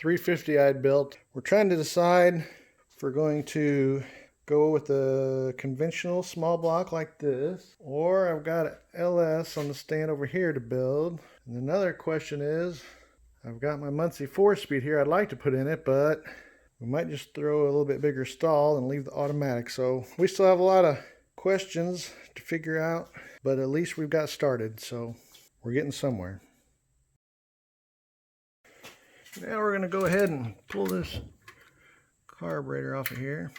350 I'd built. We're trying to decide if we're going to go with a conventional small block like this, or I've got an LS on the stand over here to build. And another question is, I've got my Muncie 4-speed here I'd like to put in it, but we might just throw a little bit bigger stall and leave the automatic. So we still have a lot of questions to figure out, but at least we've got started, so we're getting somewhere. Now we're going to go ahead and pull this carburetor off of here.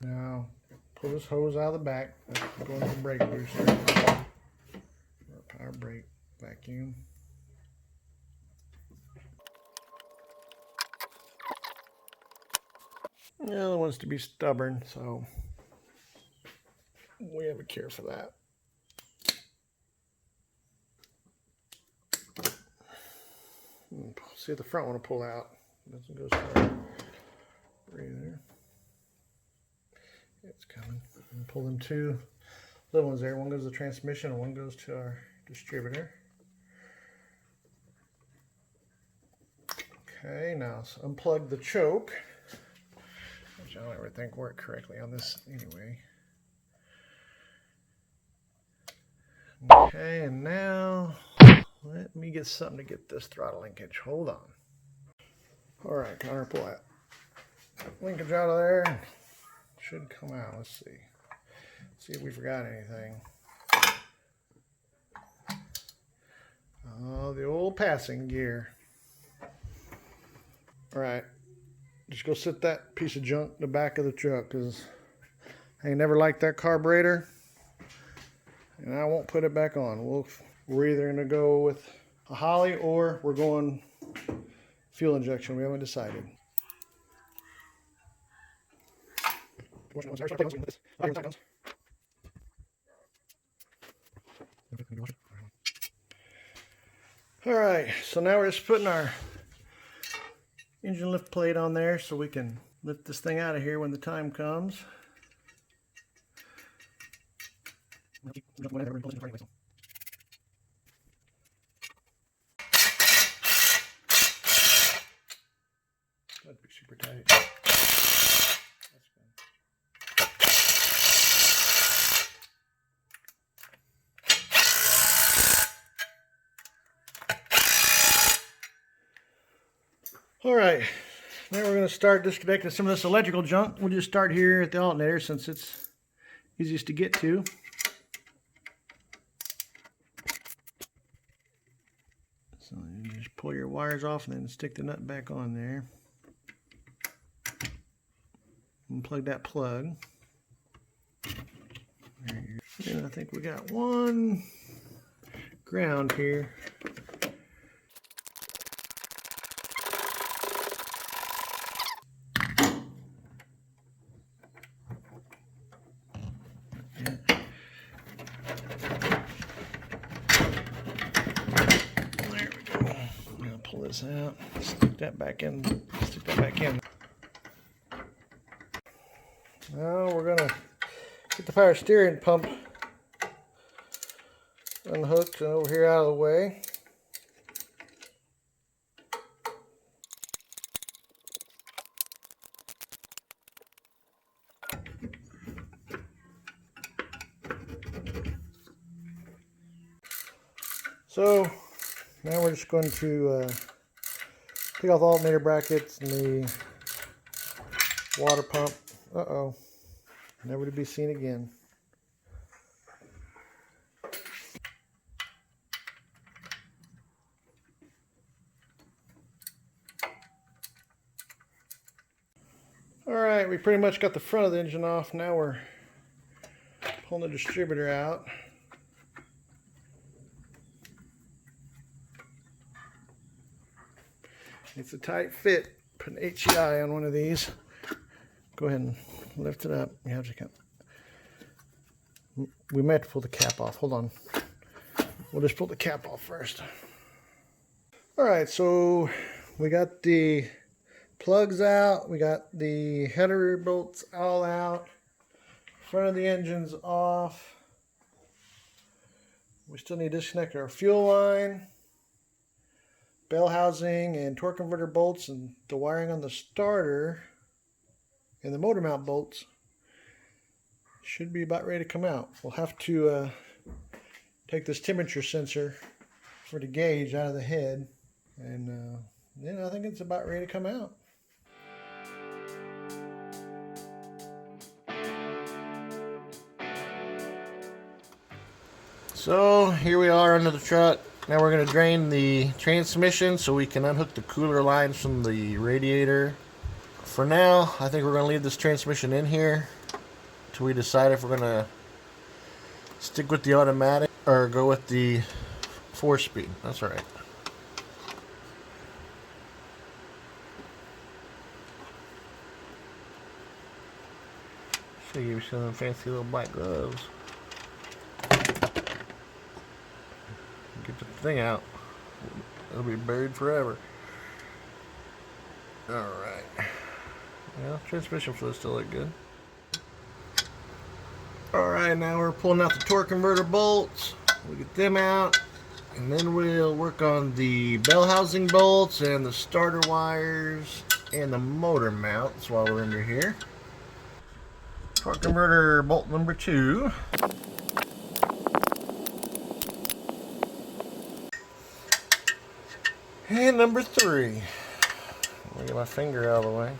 Now pull this hose out of the back. That's going to the brake booster. Or power brake vacuum. The other one's to be stubborn, so we have a cure for that. See if the front one will pull out. Doesn't go straight. There. It's coming. And pull them two little ones there. One goes to the transmission and one goes to our distributor. Okay, now so unplug the choke, which I don't ever think worked correctly on this anyway. Okay, and now let me get something to get this throttle linkage. Hold on. All right, Connor, pull that linkage out of there. Should come out. Let's see. See if we forgot anything. Oh, the old passing gear. All right, just go sit that piece of junk in the back of the truck, because I ain't never liked that carburetor, and I won't put it back on. We're either gonna go with a Holly or we're going fuel injection. We haven't decided. All right, so now we're just putting our engine lift plate on there so we can lift this thing out of here when the time comes. That'd be super tight. That's good. All right, now we're going to start disconnecting some of this electrical junk. We'll just start here at the alternator since it's easiest to get to. So you just pull your wires off and then stick the nut back on there. Unplug that plug. And I think we got one ground here. Pull this out, stick that back in, stick that back in. Now we're gonna get the power steering pump unhooked and over here out of the way. So now we're just going to take off the alternator brackets and the water pump. Uh-oh, never to be seen again. All right, we pretty much got the front of the engine off. Now we're pulling the distributor out. It's a tight fit. Put an HEI on one of these. Go ahead and lift it up. You have to come. We might have to pull the cap off. Hold on. We'll just pull the cap off first. All right, so we got the Plugs out. We got the header bolts all out. Front of the engine's off. We still need to disconnect our fuel line, bell housing, and torque converter bolts, and the wiring on the starter and the motor mount bolts should be about ready to come out. We'll have to take this temperature sensor for the gauge out of the head, and I think it's about ready to come out. So here we are under the truck. Now we're going to drain the transmission so we can unhook the cooler lines from the radiator. For now, I think we're going to leave this transmission in here until we decide if we're going to stick with the automatic or go with the 4-speed. That's right. Should give you some fancy little black gloves. Get the thing out. It'll be buried forever. Alright. Well, transmission fluid still look good. Alright, now we're pulling out the torque converter bolts. We'll get them out. And then we'll work on the bell housing bolts and the starter wires and the motor mounts while we're under here. Torque converter bolt number 2. And number 3. Let me get my finger out of the way.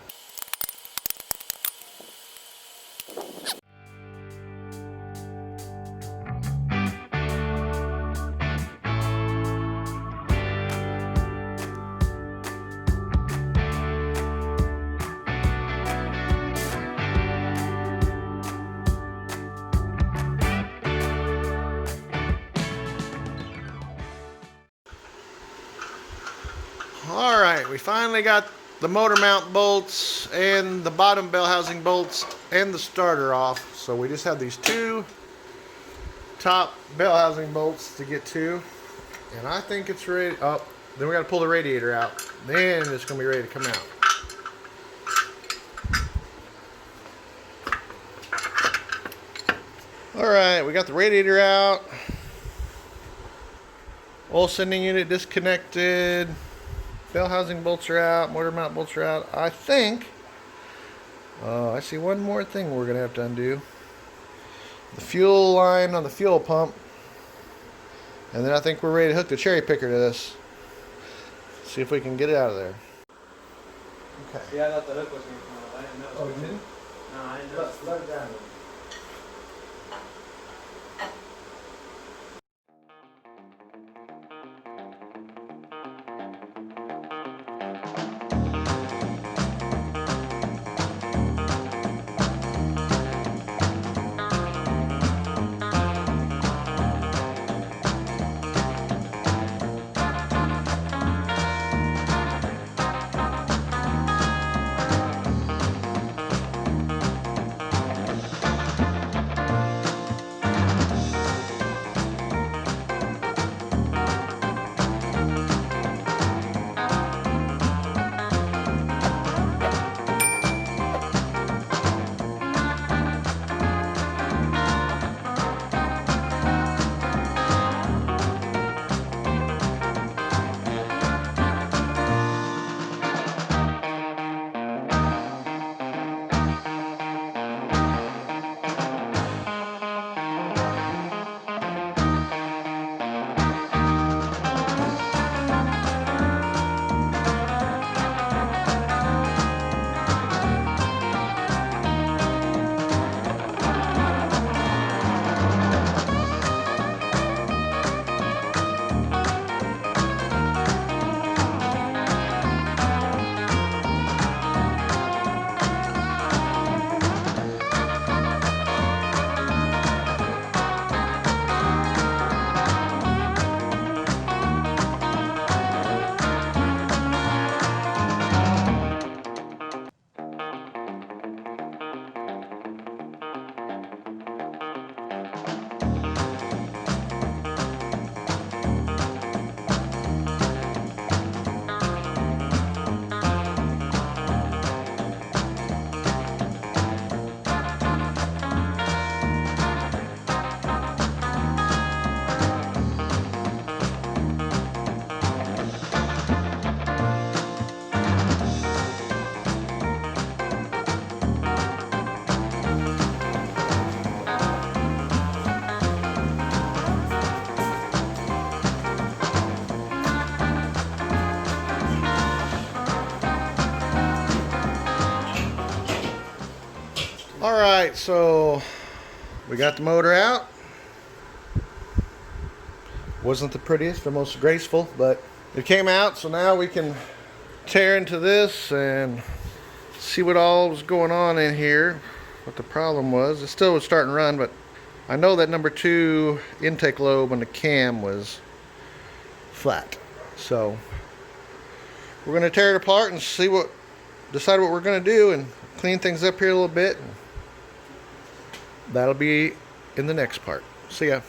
Alright, we finally got the motor mount bolts and the bottom bell housing bolts and the starter off. So we just have these 2 top bell housing bolts to get to. And I think it's ready. Oh, then we got to pull the radiator out. Then it's going to be ready to come out. Alright, we got the radiator out. Oil sending unit disconnected. Bell housing bolts are out, motor mount bolts are out. I think, I see one more thing we're going to have to undo. The fuel line on the fuel pump. And then I think we're ready to hook the cherry picker to this. See if we can get it out of there. Okay. Yeah, I thought the hook was going to come out. I didn't know. Oh, you didn't? No, I didn't know. Let it down. Alright, so we got the motor out. Wasn't the prettiest or most graceful, but it came out, so now we can tear into this and see what all was going on in here. What the problem was. It still was starting to run, but I know that number 2 intake lobe on the cam was flat. So we're going to tear it apart and decide what we're going to do and clean things up here a little bit. That'll be in the next part. See ya.